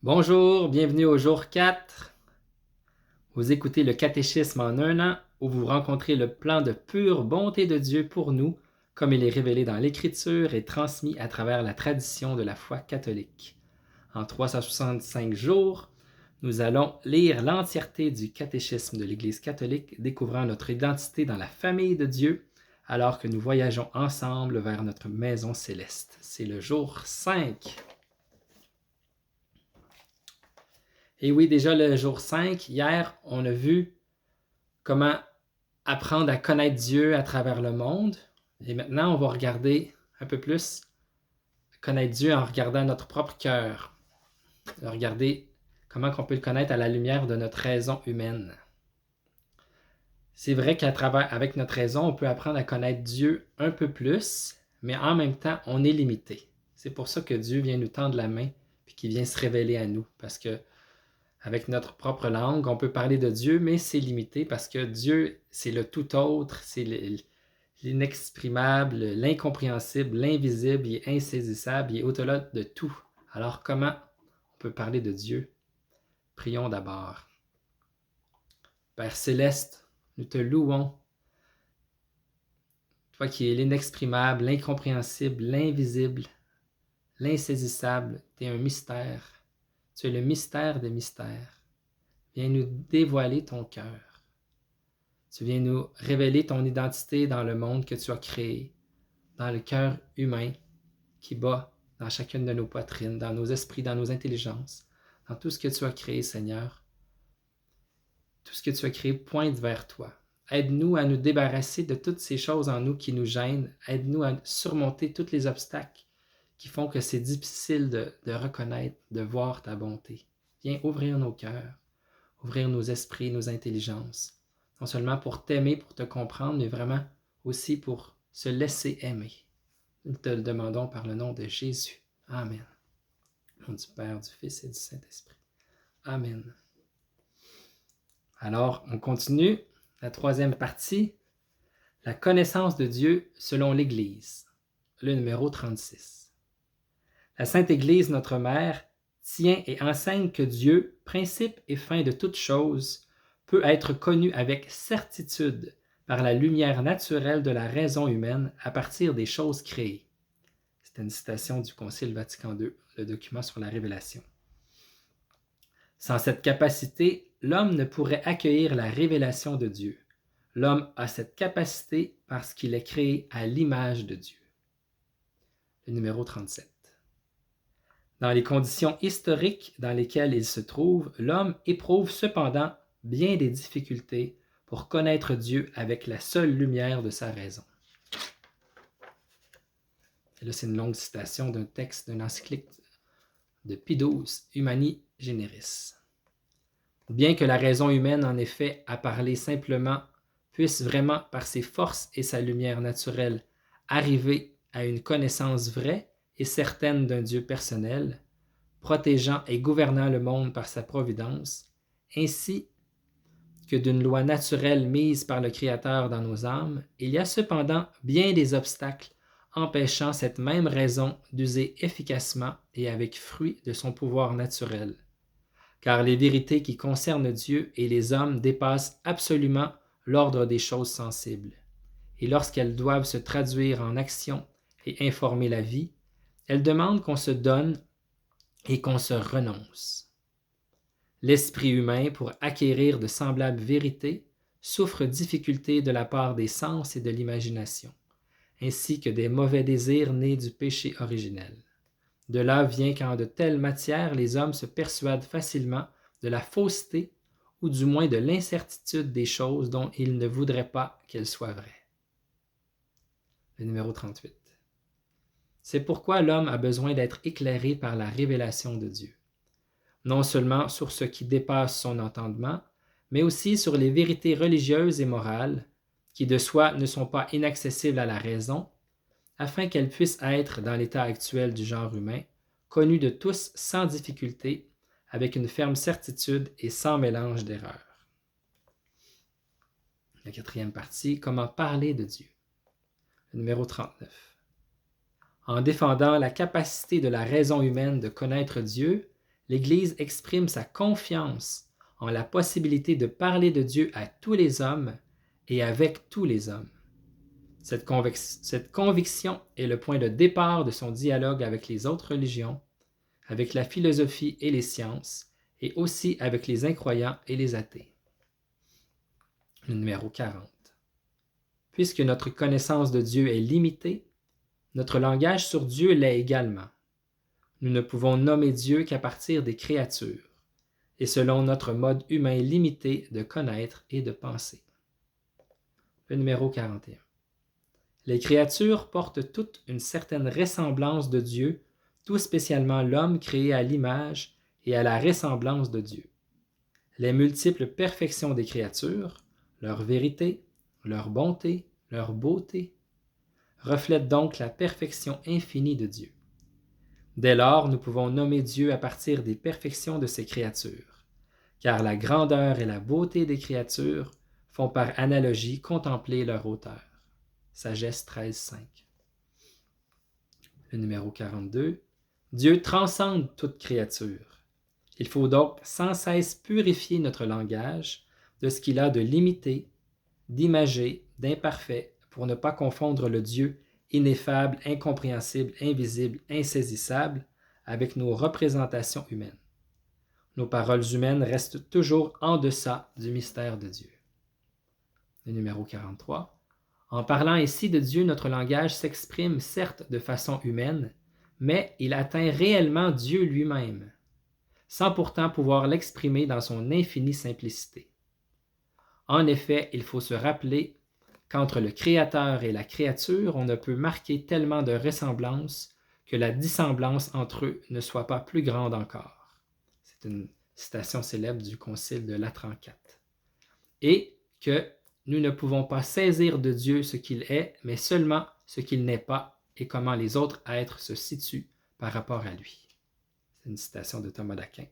Bonjour, bienvenue au jour 4. Vous écoutez le catéchisme en un an où vous rencontrez le plan de pure bonté de Dieu pour nous, comme il est révélé dans l'Écriture et transmis à travers la tradition de la foi catholique. En 365 jours, nous allons lire l'entièreté du catéchisme de l'Église catholique, découvrant notre identité dans la famille de Dieu, alors que nous voyageons ensemble vers notre maison céleste. C'est le jour 5. Et oui, déjà le jour 5, hier, on a vu comment apprendre à connaître Dieu à travers le monde. Et maintenant, on va regarder un peu plus connaître Dieu en regardant notre propre cœur. Regarder comment on peut le connaître à la lumière de notre raison humaine. C'est vrai qu'avec notre raison, on peut apprendre à connaître Dieu un peu plus, mais en même temps, on est limité. C'est pour ça que Dieu vient nous tendre la main et qu'il vient se révéler à nous. Parce que avec notre propre langue, on peut parler de Dieu, mais c'est limité parce que Dieu, c'est le tout autre, c'est l'inexprimable, l'incompréhensible, l'invisible, il est insaisissable, il est au-delà de tout. Alors comment on peut parler de Dieu? Prions d'abord. Père céleste, nous te louons. Toi qui es l'inexprimable, l'incompréhensible, l'invisible, l'insaisissable, tu es un mystère. Tu es le mystère des mystères. Viens nous dévoiler ton cœur. Tu viens nous révéler ton identité dans le monde que tu as créé, dans le cœur humain qui bat dans chacune de nos poitrines, dans nos esprits, dans nos intelligences, dans tout ce que tu as créé, Seigneur. Tout ce que tu as créé pointe vers toi. Aide-nous à nous débarrasser de toutes ces choses en nous qui nous gênent. Aide-nous à surmonter tous les obstacles qui font que c'est difficile de reconnaître, de voir ta bonté. Viens ouvrir nos cœurs, ouvrir nos esprits, nos intelligences. Non seulement pour t'aimer, pour te comprendre, mais vraiment aussi pour se laisser aimer. Nous te le demandons par le nom de Jésus. Amen. Au nom du Père, du Fils et du Saint-Esprit. Amen. Alors, on continue la troisième partie, la connaissance de Dieu selon l'Église, le numéro 36. La Sainte Église, notre Mère, tient et enseigne que Dieu, principe et fin de toutes choses, peut être connu avec certitude par la lumière naturelle de la raison humaine à partir des choses créées. C'est une citation du Concile Vatican II, le document sur la révélation. Sans cette capacité, l'homme ne pourrait accueillir la révélation de Dieu. L'homme a cette capacité parce qu'il est créé à l'image de Dieu. Le numéro 37. Dans les conditions historiques dans lesquelles il se trouve, l'homme éprouve cependant bien des difficultés pour connaître Dieu avec la seule lumière de sa raison. Et là, c'est une longue citation d'un texte d'une encyclique de Pie XII, Humani Generis. Bien que la raison humaine, en effet, à parler simplement, puisse vraiment, par ses forces et sa lumière naturelle, arriver à une connaissance vraie et certaine d'un Dieu personnel, protégeant et gouvernant le monde par sa providence, ainsi que d'une loi naturelle mise par le Créateur dans nos âmes, il y a cependant bien des obstacles empêchant cette même raison d'user efficacement et avec fruit de son pouvoir naturel. Car les vérités qui concernent Dieu et les hommes dépassent absolument l'ordre des choses sensibles. Et lorsqu'elles doivent se traduire en action et informer la vie, elles demandent qu'on se donne et qu'on se renonce. L'esprit humain, pour acquérir de semblables vérités, souffre difficulté de la part des sens et de l'imagination, ainsi que des mauvais désirs nés du péché originel. De là vient qu'en de telles matières, les hommes se persuadent facilement de la fausseté ou du moins de l'incertitude des choses dont ils ne voudraient pas qu'elles soient vraies. Le numéro 38. C'est pourquoi l'homme a besoin d'être éclairé par la révélation de Dieu. Non seulement sur ce qui dépasse son entendement, mais aussi sur les vérités religieuses et morales, qui de soi ne sont pas inaccessibles à la raison, afin qu'elles puissent être, dans l'état actuel du genre humain, connues de tous sans difficulté, avec une ferme certitude et sans mélange d'erreurs. La quatrième partie, comment parler de Dieu. Le numéro 39. En défendant la capacité de la raison humaine de connaître Dieu, l'Église exprime sa confiance en la possibilité de parler de Dieu à tous les hommes et avec tous les hommes. Cette conviction est le point de départ de son dialogue avec les autres religions, avec la philosophie et les sciences, et aussi avec les incroyants et les athées. Le numéro 40. Puisque notre connaissance de Dieu est limitée, notre langage sur Dieu l'est également. Nous ne pouvons nommer Dieu qu'à partir des créatures, et selon notre mode humain limité de connaître et de penser. Le numéro 41. Les créatures portent toutes une certaine ressemblance de Dieu, tout spécialement l'homme créé à l'image et à la ressemblance de Dieu. Les multiples perfections des créatures, leur vérité, leur bonté, leur beauté, reflètent donc la perfection infinie de Dieu. Dès lors, nous pouvons nommer Dieu à partir des perfections de ses créatures, car la grandeur et la beauté des créatures font par analogie contempler leur hauteur. Sagesse 13.5. Le numéro 42. Dieu transcende toute créature. Il faut donc sans cesse purifier notre langage de ce qu'il a de limité, d'imagé, d'imparfait, pour ne pas confondre le Dieu ineffable, incompréhensible, invisible, insaisissable avec nos représentations humaines. Nos paroles humaines restent toujours en deçà du mystère de Dieu. Le numéro 43. En parlant ici de Dieu, notre langage s'exprime certes de façon humaine, mais il atteint réellement Dieu lui-même, sans pourtant pouvoir l'exprimer dans son infinie simplicité. En effet, il faut se rappeler qu'entre le Créateur et la créature, on ne peut marquer tellement de ressemblance que la dissemblance entre eux ne soit pas plus grande encore. C'est une citation célèbre du Concile de Latran IV. Et que nous ne pouvons pas saisir de Dieu ce qu'il est, mais seulement ce qu'il n'est pas et comment les autres êtres se situent par rapport à lui. C'est une citation de Thomas d'Aquin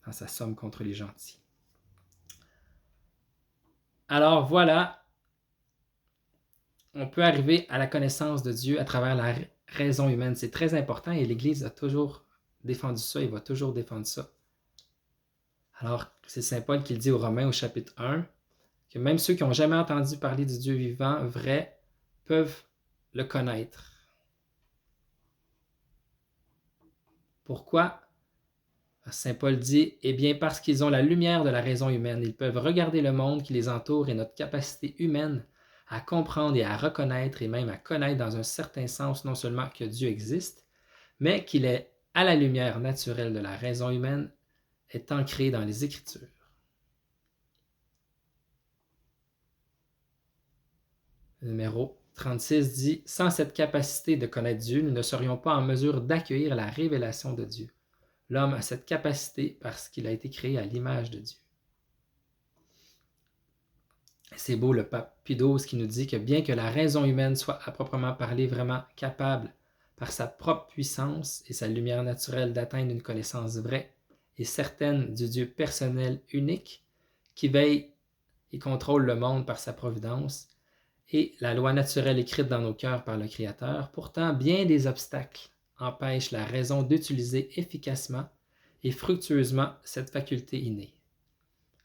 dans sa Somme contre les gentils. Alors voilà, on peut arriver à la connaissance de Dieu à travers la raison humaine. C'est très important et l'Église a toujours défendu ça et va toujours défendre ça. Alors, c'est Saint Paul qui le dit aux Romains au chapitre 1, que même ceux qui n'ont jamais entendu parler du Dieu vivant, vrai, peuvent le connaître. Pourquoi? Saint Paul dit, eh bien parce qu'ils ont la lumière de la raison humaine, ils peuvent regarder le monde qui les entoure et notre capacité humaine à comprendre et à reconnaître et même à connaître dans un certain sens non seulement que Dieu existe, mais qu'il est à la lumière naturelle de la raison humaine, est ancré dans les Écritures. Le numéro 36 dit, sans cette capacité de connaître Dieu, nous ne serions pas en mesure d'accueillir la révélation de Dieu. L'homme a cette capacité parce qu'il a été créé à l'image de Dieu. C'est beau le pape Pie XII qui nous dit que bien que la raison humaine soit à proprement parler vraiment capable, par sa propre puissance et sa lumière naturelle, d'atteindre une connaissance vraie et certaine du Dieu personnel unique qui veille et contrôle le monde par sa providence et la loi naturelle écrite dans nos cœurs par le Créateur, pourtant bien des obstacles empêchent la raison d'utiliser efficacement et fructueusement cette faculté innée.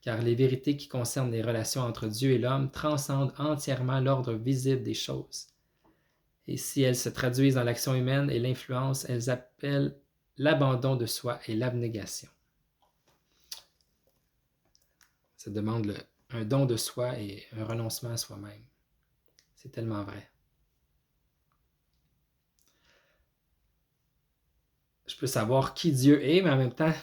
Car les vérités qui concernent les relations entre Dieu et l'homme transcendent entièrement l'ordre visible des choses. Et si elles se traduisent dans l'action humaine et l'influence, elles appellent l'abandon de soi et l'abnégation. Ça demande un don de soi et un renoncement à soi-même. C'est tellement vrai. Je peux savoir qui Dieu est, mais en même temps,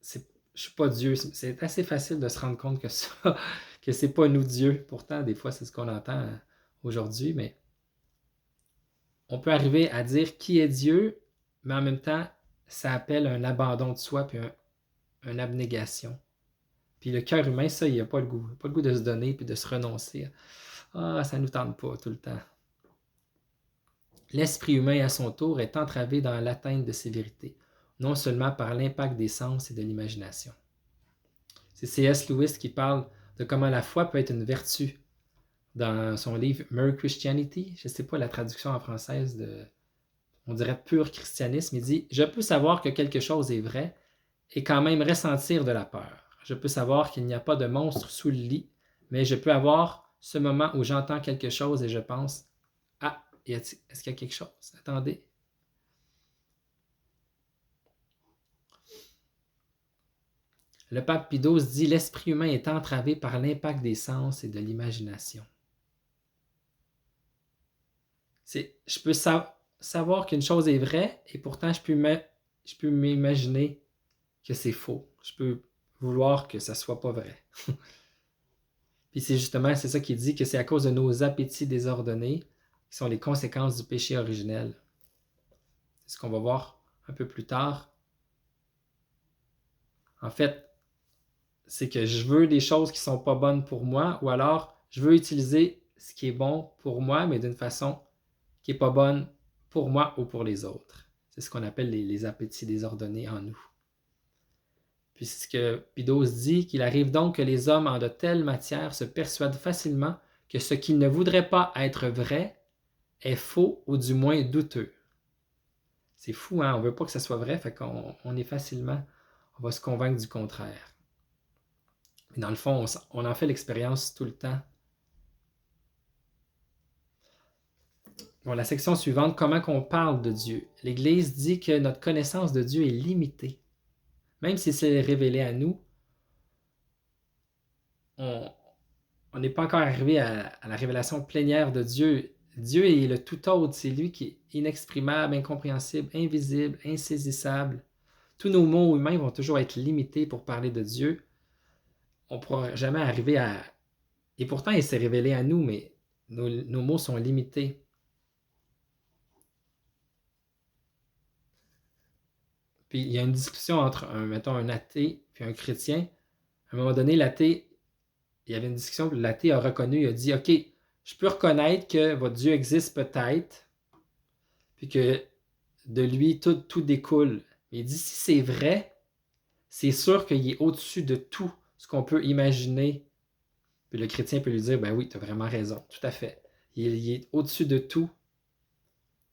je ne suis pas Dieu. C'est assez facile de se rendre compte que ça, que c'est pas nous Dieu. Pourtant, des fois, c'est ce qu'on entend aujourd'hui, mais on peut arriver à dire qui est Dieu, mais en même temps, ça appelle un abandon de soi puis une abnégation. Puis le cœur humain, ça, il n'a pas le goût. Il n'a pas le goût de se donner puis de se renoncer. Ah, ça ne nous tente pas tout le temps. L'esprit humain, à son tour, est entravé dans l'atteinte de ces vérités, non seulement par l'impact des sens et de l'imagination. C'est C.S. Lewis qui parle de comment la foi peut être une vertu dans son livre Mere Christianity. Je ne sais pas la traduction en française on dirait pur christianisme. Il dit « Je peux savoir que quelque chose est vrai et quand même ressentir de la peur. Je peux savoir qu'il n'y a pas de monstre sous le lit, mais je peux avoir ce moment où j'entends quelque chose et je pense « Ah, est-ce qu'il y a quelque chose? Attendez. » Le pape Pie XII dit « L'esprit humain est entravé par l'impact des sens et de l'imagination. » Je peux savoir qu'une chose est vraie et pourtant je peux m'imaginer que c'est faux. Je peux vouloir que ça soit pas vrai. Puis c'est ça qui dit que c'est à cause de nos appétits désordonnés qui sont les conséquences du péché originel. C'est ce qu'on va voir un peu plus tard. En fait, c'est que je veux des choses qui sont pas bonnes pour moi, ou alors je veux utiliser ce qui est bon pour moi, mais d'une façon qui est pas bonne pour moi ou pour les autres. C'est ce qu'on appelle les appétits désordonnés en nous. Puis c'est ce que Pie XII dit, qu'il arrive donc que les hommes en de telles matières se persuadent facilement que ce qu'ils ne voudraient pas être vrai est faux ou du moins douteux. C'est fou, hein? On ne veut pas que ça soit vrai, fait qu'on est facilement, on va se convaincre du contraire. Mais dans le fond, on en fait l'expérience tout le temps. Bon, la section suivante, comment qu'on parle de Dieu. L'Église dit que notre connaissance de Dieu est limitée. Même si c'est révélé à nous, on n'est pas encore arrivé à la révélation plénière de Dieu. Dieu est le tout autre, c'est lui qui est inexprimable, incompréhensible, invisible, insaisissable. Tous nos mots humains vont toujours être limités pour parler de Dieu. On ne pourra jamais arriver à... Et pourtant, il s'est révélé à nous, mais nos mots sont limités. Puis il y a une discussion entre, un athée et un chrétien. À un moment donné, l'athée, il y avait une discussion, l'athée a reconnu, il a dit « Ok, je peux reconnaître que votre Dieu existe peut-être, puis que de lui, tout découle. Mais il dit, si c'est vrai, c'est sûr qu'il est au-dessus de tout ce qu'on peut imaginer. » Puis le chrétien peut lui dire, ben oui, tu as vraiment raison, tout à fait. Il est au-dessus de tout.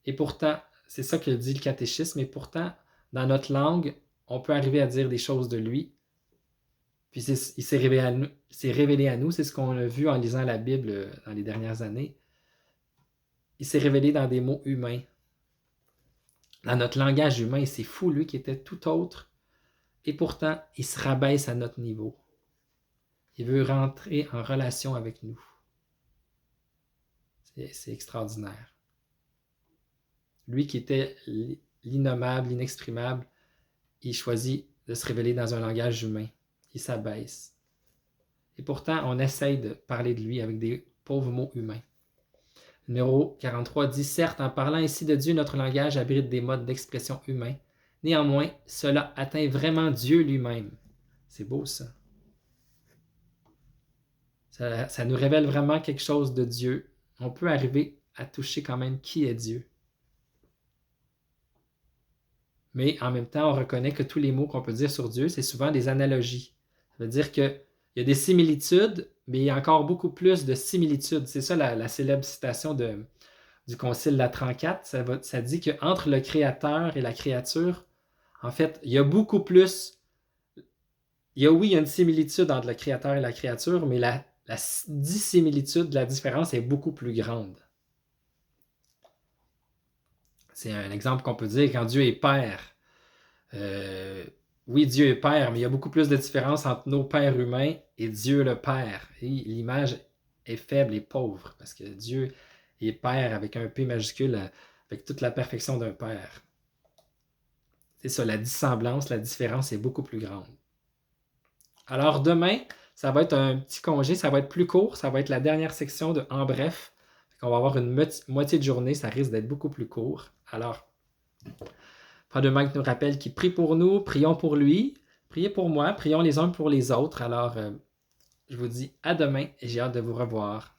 Et pourtant, c'est ça que dit le catéchisme, et pourtant, dans notre langue, on peut arriver à dire des choses de lui. Puis il s'est révélé à nous, c'est ce qu'on a vu en lisant la Bible dans les dernières années. Il s'est révélé dans des mots humains. Dans notre langage humain, c'est fou, lui qui était tout autre. Et pourtant, il se rabaisse à notre niveau. Il veut rentrer en relation avec nous. C'est extraordinaire. Lui qui était l'innommable, l'inexprimable, il choisit de se révéler dans un langage humain. Il s'abaisse. Et pourtant, on essaye de parler de lui avec des pauvres mots humains. Numéro 43 dit « Certes, en parlant ici de Dieu, notre langage abrite des modes d'expression humains. Néanmoins, cela atteint vraiment Dieu lui-même. » C'est beau, ça. Ça nous révèle vraiment quelque chose de Dieu. On peut arriver à toucher quand même qui est Dieu. Mais en même temps, on reconnaît que tous les mots qu'on peut dire sur Dieu, c'est souvent des analogies. Ça veut dire qu'il y a des similitudes, mais il y a encore beaucoup plus de similitudes. C'est ça la célèbre citation du Concile Latran IV. Ça dit qu'entre le Créateur et la créature, en fait, il y a beaucoup plus... il y a une similitude entre le Créateur et la créature, mais la dissimilitude, la différence est beaucoup plus grande. C'est un exemple qu'on peut dire quand Dieu est Père. Oui, Dieu est Père, mais il y a beaucoup plus de différence entre nos pères humains et Dieu le Père. Et l'image est faible et pauvre, parce que Dieu est Père avec un P majuscule, avec toute la perfection d'un Père. C'est ça, la dissemblance, la différence est beaucoup plus grande. Alors demain, ça va être un petit congé, ça va être plus court, ça va être la dernière section de En bref. On va avoir une moitié de journée, ça risque d'être beaucoup plus court. Alors, Frère Mike nous rappelle qu'il prie pour nous, prions pour lui, priez pour moi, prions les uns pour les autres. Alors, je vous dis à demain et j'ai hâte de vous revoir.